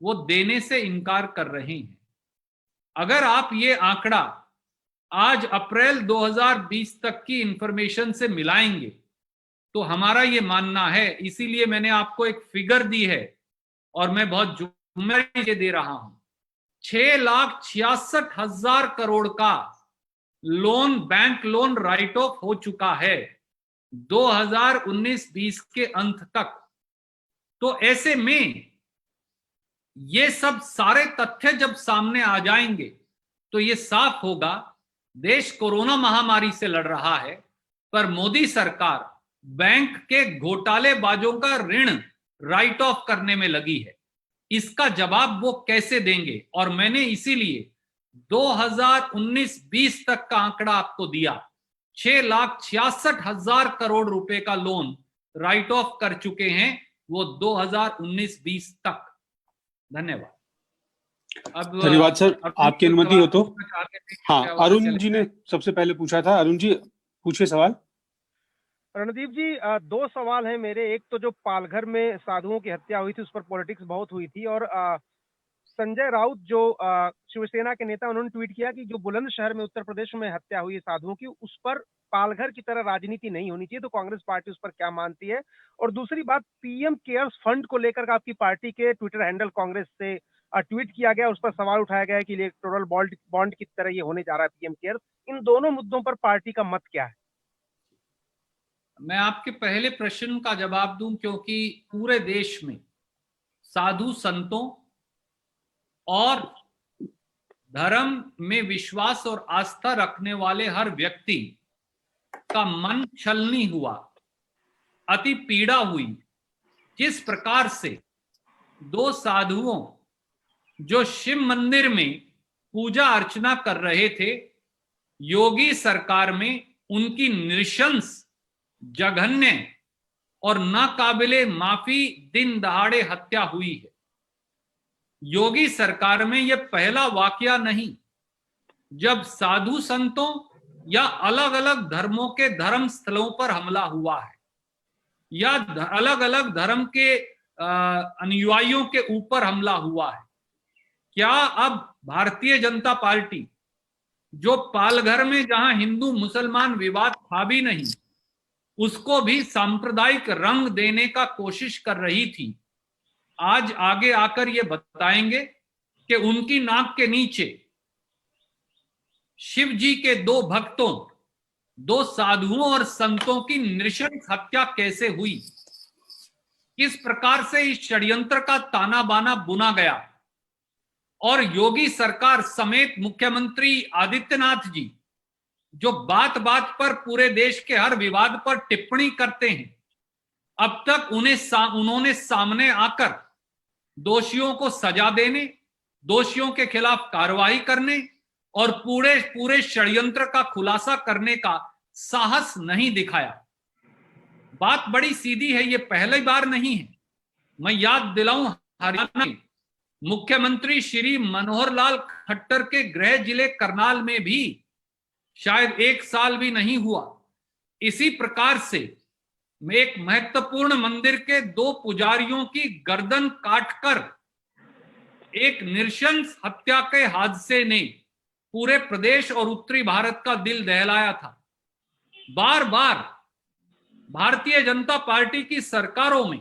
Speaker 2: वो देने से इनकार कर रहे हैं। अगर आप ये आंकड़ा आज अप्रैल 2020 तक की इंफॉर्मेशन से मिलाएंगे तो हमारा ये मानना है, इसीलिए मैंने आपको एक फिगर दी है और मैं बहुत जुम्मेदारी से दे रहा हूं, 6,66,000 करोड़ का loan bank loan right of हो चुका है 2019-20 के अंत तक। तो ऐसे में ये सब सारे तथ्य जब सामने आ जाएंगे तो ये साफ होगा देश कोरोना महामारी से लड़ रहा है, पर मोदी सरकार बैंक के घोटालेबाजों का ऋण राइट ऑफ करने में लगी है। इसका जवाब वो कैसे देंगे? और मैंने इसीलिए 2019-20 तक का आंकड़ा आपको दिया, 6,66,000 करोड़ रुपए का लोन राइट ऑफ कर चुके हैं वो 2019-20 तक। धन्यवाद। अब
Speaker 1: धन्यवाद सर, आपकी अनुमति हो तो। हाँ, अरुण जी ने सबसे पहले पूछा था। अरुण जी पूछिए सवाल।
Speaker 5: रणदीप जी, दो सवाल हैं मेरे। एक तो जो पालघर में साधुओं की हत्या हुई थी उस पर पॉलिटिक्स बहुत हुई थी, और संजय राउत जो शिवसेना के नेता, उन्होंने ट्वीट किया कि जो बुलंदशहर में उत्तर प्रदेश में हत्या हुई है साधुओं की, उस पर पालघर की तरह राजनीति नहीं होनी चाहिए। तो कांग्रेस पार्टी उस पर क्या मानती है? और दूसरी बात, पीएम केयर्स फंड को लेकर आपकी पार्टी के ट्विटर हैंडल कांग्रेस से ट्वीट किया गया, उस पर सवाल उठाया गया है कि इलेक्टोरल बॉन्ड की तरह ये होने जा रहा है पीएम केयर्स। इन दोनों मुद्दों पर पार्टी का मत क्या है?
Speaker 2: मैं आपके पहले प्रश्न का जवाब दूं, क्योंकि पूरे देश में साधु संतों और धर्म में विश्वास और आस्था रखने वाले हर व्यक्ति का मन छलनी हुआ, अति पीड़ा हुई। जिस प्रकार से दो साधुओं जो शिव मंदिर में पूजा अर्चना कर रहे थे, योगी सरकार में उनकी नृशंस, जघन्य और नाकाबिले माफी दिन दहाड़े हत्या हुई है। योगी सरकार में यह पहला वाकया नहीं जब साधु संतों या अलग अलग धर्मों के धर्म स्थलों पर हमला हुआ है या अलग अलग धर्म के अनुयायियों के ऊपर हमला हुआ है। क्या अब भारतीय जनता पार्टी, जो पालघर में जहां हिंदू मुसलमान विवाद था भी नहीं, उसको भी सांप्रदायिक रंग देने का कोशिश कर रही थी, आज आगे आकर ये बताएंगे कि उनकी नाक के नीचे शिव जी के दो भक्तों, दो साधुओं और संतों की नृशंस हत्या कैसे हुई, किस प्रकार से इस षड्यंत्र का ताना बाना बुना गया और योगी सरकार समेत मुख्यमंत्री आदित्यनाथ जी, जो बात बात पर पूरे देश के हर विवाद पर टिप्पणी करते हैं, अब तक उन्होंने सामने आकर दोषियों को सजा देने, दोषियों के खिलाफ कार्रवाई करने और पूरे षड्यंत्र का खुलासा करने का साहस नहीं दिखाया। बात बड़ी सीधी है, ये पहली बार नहीं है। मैं याद दिलाऊं, हरियाणा में मुख्यमंत्री श्री मनोहर लाल खट्टर के गृह जिले करनाल में भी शायद 1 साल भी नहीं हुआ, इसी प्रकार से एक महत्वपूर्ण मंदिर के 2 पुजारियों की गर्दन काटकर एक नृशंस हत्या के हादसे ने पूरे प्रदेश और उत्तरी भारत का दिल दहलाया था। बार बार भारतीय जनता पार्टी की सरकारों में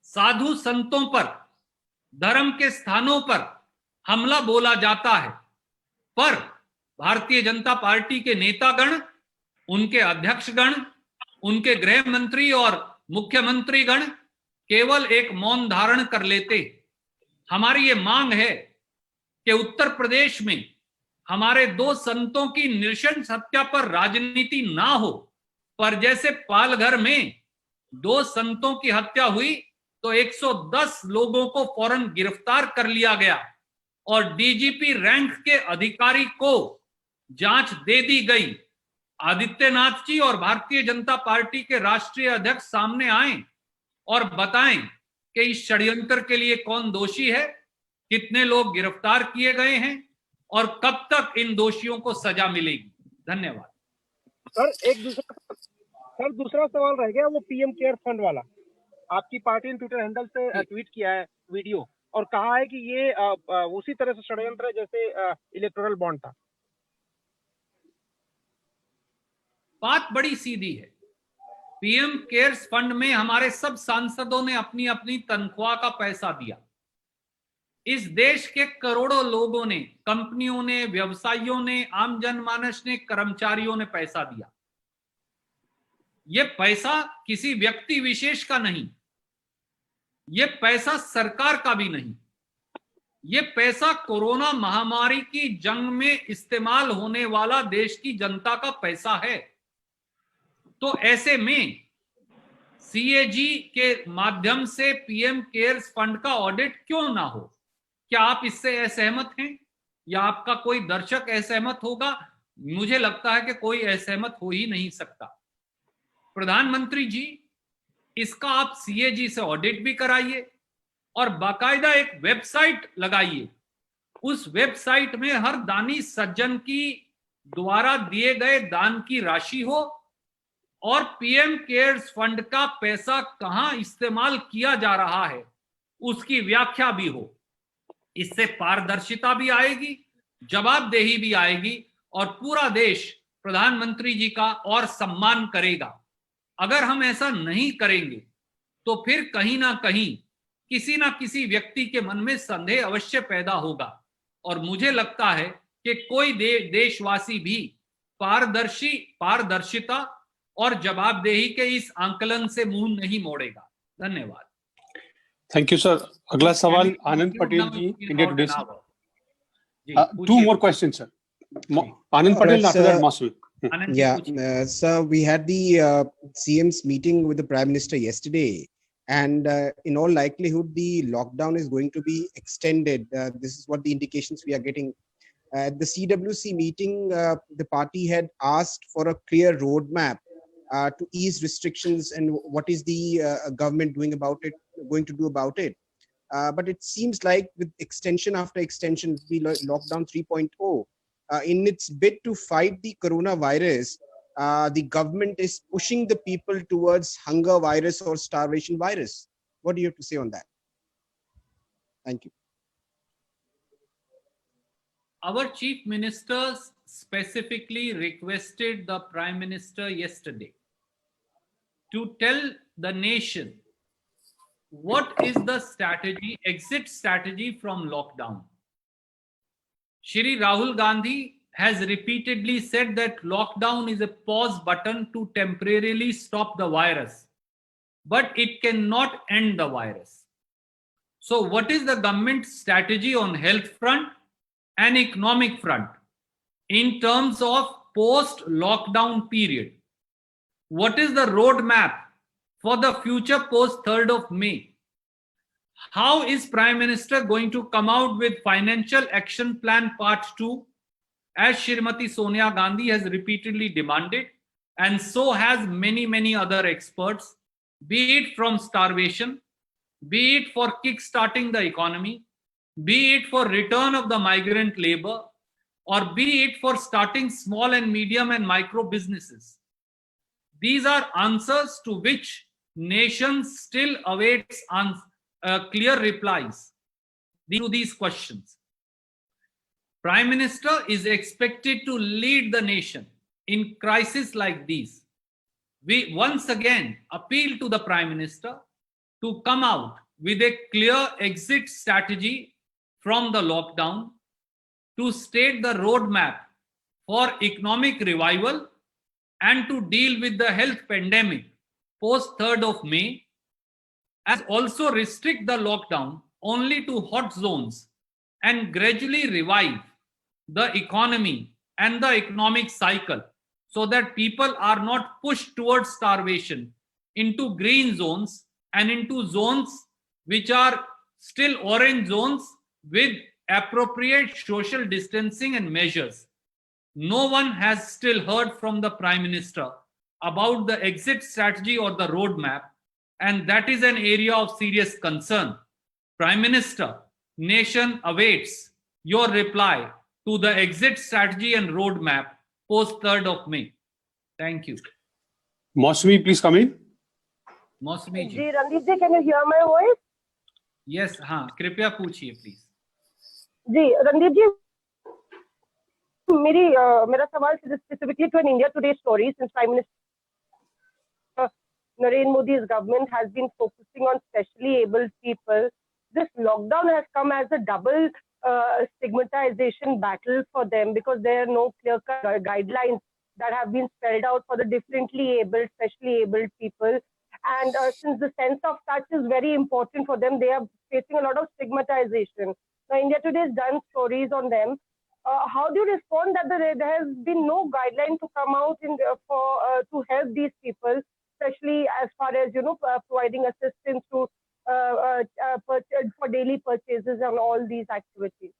Speaker 2: साधु संतों पर, धर्म के स्थानों पर हमला बोला जाता है, पर भारतीय जनता पार्टी के नेतागण, उनके अध्यक्षगण, उनके गृह मंत्री और मुख्यमंत्रीगण केवल एक मौन धारण कर लेते। हमारी ये मांग है कि उत्तर प्रदेश में हमारे 2 संतों की नृशंस हत्या पर राजनीति ना हो, पर जैसे पालघर में 2 संतों की हत्या हुई तो 110 लोगों को फौरन गिरफ्तार कर लिया गया और डीजीपी रैंक के अधिकारी को जांच दे दी गई। आदित्यनाथ जी और भारतीय जनता पार्टी के राष्ट्रीय अध्यक्ष सामने आए और बताएं कि इस षड्यंत्र के लिए कौन दोषी है, कितने लोग गिरफ्तार किए गए हैं और कब तक इन दोषियों को सजा मिलेगी। धन्यवाद।
Speaker 5: सर दूसरा सवाल रह गया, वो पीएम केयर फंड वाला। आपकी पार्टी ने ट्विटर हैंडल से ट्वीट किया है वीडियो और कहा है कि ये उसी तरह से षड्यंत्र है जैसे इलेक्टोरल बॉन्ड था।
Speaker 2: बात बड़ी सीधी है। पीएम केयर्स फंड में हमारे सब सांसदों ने अपनी अपनी तनख्वाह का पैसा दिया। इस देश के करोड़ों लोगों ने, कंपनियों ने, व्यवसायियों ने, आम जनमानस ने, कर्मचारियों ने पैसा दिया। ये पैसा किसी व्यक्ति विशेष का नहीं, ये पैसा सरकार का भी नहीं, ये पैसा कोरोना महामारी की जंग में इस्तेमाल होने वाला देश की जनता का पैसा है। तो ऐसे में सीएजी के माध्यम से पीएम केयर्स फंड का ऑडिट क्यों ना हो? क्या आप इससे असहमत हैं या आपका कोई दर्शक असहमत होगा? मुझे लगता है कि कोई असहमत हो ही नहीं सकता। प्रधानमंत्री जी, इसका आप सीएजी से ऑडिट भी कराइए और बाकायदा एक वेबसाइट लगाइए। उस वेबसाइट में हर दानी सज्जन की द्वारा दिए गए दान की राशि हो और पीएम केयर्स फंड का पैसा कहां इस्तेमाल किया जा रहा है उसकी व्याख्या भी हो। इससे पारदर्शिता भी आएगी, जवाबदेही भी आएगी और पूरा देश प्रधानमंत्री जी का और सम्मान करेगा। अगर हम ऐसा नहीं करेंगे तो फिर कहीं ना कहीं किसी ना किसी व्यक्ति के मन में संदेह अवश्य पैदा होगा और मुझे लगता है कि कोई देशवासी भी पारदर्शिता और जवाबदेही के इस आंकलन से मुंह नहीं मोड़ेगा। धन्यवाद।
Speaker 1: Thank you sir. अगला सवाल आनंद पटेल जी, इंडिया टुडे से। 2 more questions, sir. Anand Patel, after that Masud.
Speaker 13: Yeah, sir, we had the CM's meeting with the Prime Minister yesterday, and in all likelihood, the lockdown is going to be extended. This is what the indications we are getting. At the CWC meeting, the party had asked for a clear roadmap to ease restrictions and what is the government going to do about it. But it seems like with extension after extension, the lockdown 3.0, in its bid to fight the coronavirus, the government is pushing the people towards hunger virus or starvation virus. What do you have to say on that? Thank you.
Speaker 2: Our chief minister specifically requested the Prime Minister yesterday to tell the nation what is the strategy, exit strategy from lockdown. Shri Rahul Gandhi has repeatedly said that lockdown is a pause button to temporarily stop the virus, but it cannot end the virus. So what is the government strategy on health front and economic front in terms of post-lockdown period? What is the roadmap for the future post 3rd of May? How is Prime Minister going to come out with Financial Action Plan Part 2, as Shrimati Sonia Gandhi has repeatedly demanded, and so has many other experts, be it from starvation, be it for kick-starting the economy, be it for return of the migrant labor, or be it for starting small and medium and micro businesses. These are answers to which nation still awaits clear replies to these questions. Prime Minister is expected to lead the nation in crises like these. We once again appeal to the Prime Minister to come out with a clear exit strategy from the lockdown, to state the roadmap for economic revival and to deal with the health pandemic post 3rd of May, as also restrict the lockdown only to hot zones and gradually revive the economy and the economic cycle so that people are not pushed towards starvation into green zones and into zones which are still orange zones with appropriate social distancing and measures. No one has still heard from the Prime Minister about the exit strategy or the roadmap, and that is an area of serious concern. Prime Minister, nation awaits your reply to the exit strategy and roadmap post 3rd of May. Thank you.
Speaker 1: Mosmi, please come in.
Speaker 2: Mosmi ji.
Speaker 14: Randeep ji, can you hear my voice?
Speaker 2: Yes, हाँ, कृपया पूछिए please.
Speaker 14: जी रणदीप जी, मेरा सवाल specifically to an India Today story, since Prime Minister Narendra Modi's government has been focusing on specially abled people. This lockdown has come as a double stigmatization battle for them, because there are no clear-cut guidelines that have been spelled out for the differently abled, specially abled people. And since the sense of touch is very important for them, they are facing a lot of stigmatization. Now, India Today has done stories on them. How do you respond that there has been no guideline to come out to help these people, especially as far as providing assistance to for daily purchases and all these activities?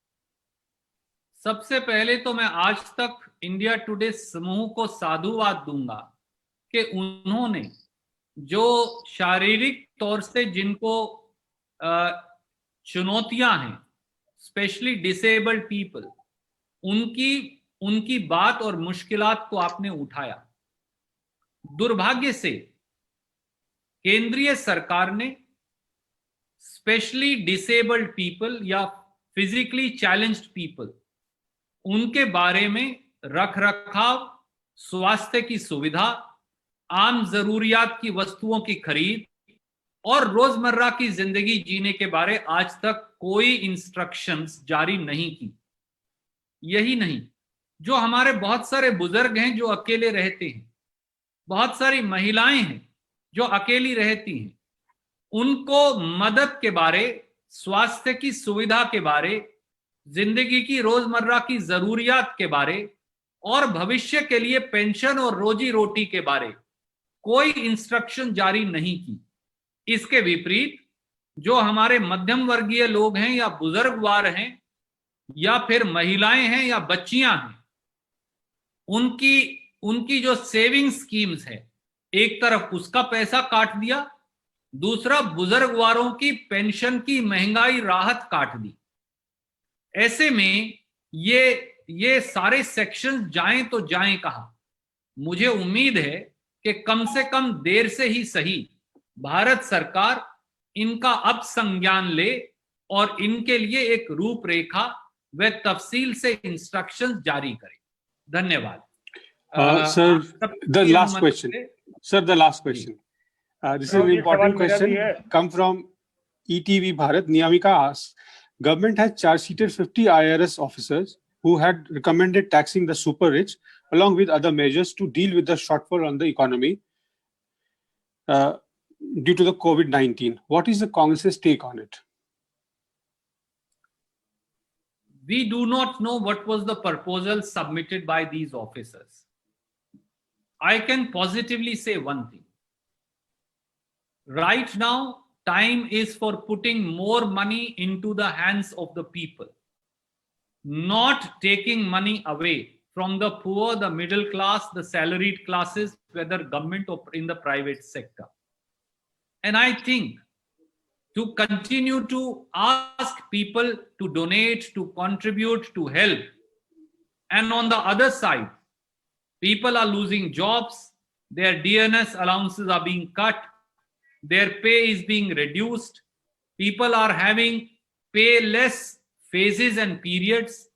Speaker 2: सबसे पहले तो मैं आज तक India today समूह को साधुवाद दूंगा कि उन्होंने जो शारीरिक तौर से जिनको चुनौतियां हैं, स्पेशली डिसेबल्ड पीपल, उनकी बात और मुश्किलात को आपने उठाया। दुर्भाग्य से केंद्रीय सरकार ने स्पेशली डिसेबल्ड पीपल या फिजिकली चैलेंज्ड पीपल, उनके बारे में रखरखाव, स्वास्थ्य की सुविधा, आम जरूरियात की वस्तुओं की खरीद और रोजमर्रा की जिंदगी जीने के बारे आज तक कोई इंस्ट्रक्शंस जारी नहीं की। यही नहीं, जो हमारे बहुत सारे बुजुर्ग हैं जो अकेले रहते हैं, बहुत सारी महिलाएं हैं जो अकेली रहती हैं, उनको मदद के बारे, स्वास्थ्य की सुविधा के बारे, जिंदगी की रोजमर्रा की जरूरियात के बारे और भविष्य के लिए पेंशन और रोजी रोटी के बारे कोई इंस्ट्रक्शन जारी नहीं की। इसके विपरीत जो हमारे मध्यम वर्गीय लोग हैं या बुजुर्गवार हैं, या फिर महिलाएं हैं या बच्चियां हैं, उनकी जो सेविंग स्कीम्स है, एक तरफ उसका पैसा काट दिया, दूसरा बुजुर्गवारों की पेंशन की महंगाई राहत काट दी। ऐसे में ये सारे सेक्शन जाएं तो जाएं कहां। मुझे उम्मीद है कि कम से कम देर से ही सही भारत सरकार इनका अब संज्ञान ले और इनके लिए एक रूपरेखा व तफसील से इंस्ट्रक्शंस जारी करे। धन्यवाद।
Speaker 1: Sir, the last question. Sir, the last question. This is an important question. Come from ETV Bharat. Niyamika asks, government has charge-sheeted 50 IRS officers who had recommended taxing the super rich along with other measures to deal with the shortfall on the economy due to the COVID-19. What is the Congress's take on it?
Speaker 2: We do not know what was the proposal submitted by these officers. I can positively say one thing. Right now, time is for putting more money into the hands of the people, not taking money away from the poor, the middle class, the salaried classes, whether government or in the private sector. And I think to continue to ask people to donate, to contribute, to help, and on the other side, people are losing jobs, their DNS allowances are being cut, their pay is being reduced, people are having pay less phases and periods.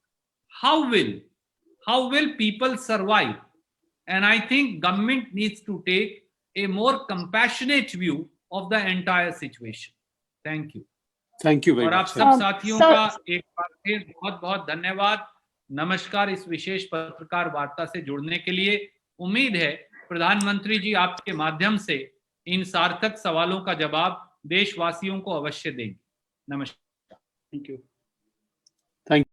Speaker 2: How will people survive? And I think government needs to take a more compassionate view of the entire situation. Thank you.
Speaker 1: Thank you very
Speaker 2: और आप
Speaker 1: much.
Speaker 2: सब साथियों का एक बार फिर बहुत बहुत धन्यवाद। नमस्कार। इस विशेष पत्रकार वार्ता से जुड़ने के लिए उम्मीद है प्रधानमंत्री जी आपके माध्यम से इन सार्थक सवालों का जवाब देशवासियों को अवश्य देंगे। नमस्कार।
Speaker 1: Thank you.